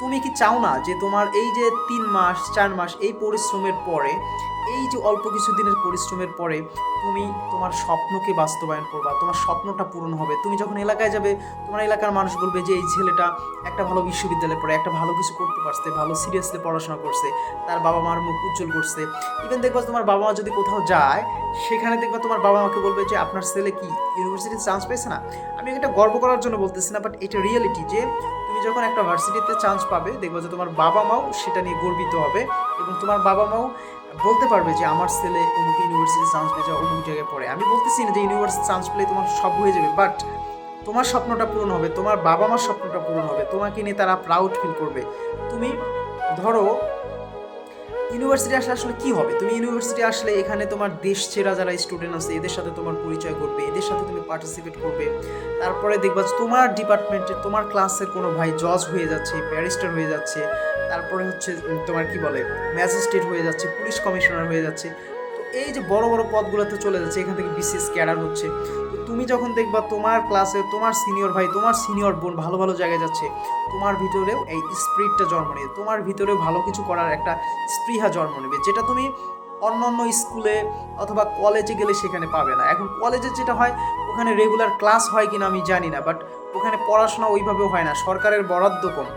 তুমি কি চাও না যে তোমার এই যে 3 মাস 4 মাস এই পরিশ্রমের পরে, এই যে অল্প কিছু দিনের পরিশ্রমের পরে তুমি তোমার স্বপ্নকে বাস্তবায়ন করবা, তোমার স্বপ্নটা পূরণ হবে। তুমি যখন এলাকায় যাবে, তোমার এলাকার মানুষ বলবে যে এই ছেলেটা একটা ভালো বিশ্ববিদ্যালয়ে পড়ে, একটা ভালো কিছু করতে পারছে, ভালো সিরিয়াসলি পড়াশোনা করছে, তার বাবা মার মুখ উজ্জ্বল করছে। ইভেন দেখবা তোমার বাবা মা যদি কোথাও যায়, সেখানে দেখবা তোমার বাবা মাকে বলবে যে আপনার ছেলে কি ইউনিভার্সিটিতে চান্স পেয়েছে না। আমি এটা গর্ব করার জন্য বলতেছি না, বাট এটা রিয়েলিটি যে তুমি যখন একটা ভার্সিটিতে চান্স পাবে, দেখবা যে তোমার বাবা মাও সেটা নিয়ে গর্বিত হবে, এবং তোমার বাবা মাও বলতে পারবে যে আমার ছেলে অমুক ইউনিভার্সিটি চান্স পেয়েছে, অমুক জায়গায় পড়ে। আমি বলতেছি না যে ইউনিভার্সিটি চান্স পেলে তোমার সব হয়ে যাবে, বাট তোমার স্বপ্নটা পূরণ হবে, তোমার বাবা মার স্বপ্নটা পূরণ হবে, তোমাকে নিয়ে তারা প্রাউড ফিল করবে। তুমি ধরো ইউনিভার্সিটি আসলে আসলে কি হবে, তুমি ইউনিভার্সিটি আসলে এখানে তোমার দেশ ছেড়া যারা স্টুডেন্ট আছে এদের সাথে তোমার পরিচয় ঘটবে, এদের সাথে তুমি পার্টিসিপেট করবে। তারপরে দেখবা যে তোমার ডিপার্টমেন্টে তোমার ক্লাসের কোনো ভাই জজ হয়ে যাচ্ছে, ব্যারিস্টার হয়ে যাচ্ছে, তারপরে হচ্ছে তোমার কি বলে ম্যাজিস্ট্রেট হয়ে যাচ্ছে, পুলিশ কমিশনার হয়ে যাচ্ছে। তো এই যে বড় বড় পদগুলোতে চলে যাচ্ছে, এখান থেকে বিসিএস ক্যাডার হচ্ছে। তো তুমি যখন দেখবা তোমার ক্লাসে তোমার সিনিয়র ভাই, তোমার সিনিয়র বোন ভালো ভালো জায়গায় যাচ্ছে, তোমার ভিতরেও এই স্পিরিটটা জন্ম নেবে, তোমার ভিতরেও ভালো কিছু করার একটা স্পৃহা জন্ম নেবে, যেটা তুমি অন্য অন্য স্কুলে অথবা কলেজে গেলে সেখানে পাবে না। এখন কলেজে যেটা হয়, ওখানে রেগুলার ক্লাস হয় কিনা আমি জানি না, বাট ওখানে পড়াশোনা ওইভাবেও হয় না, সরকারের বরাদ্দ কম।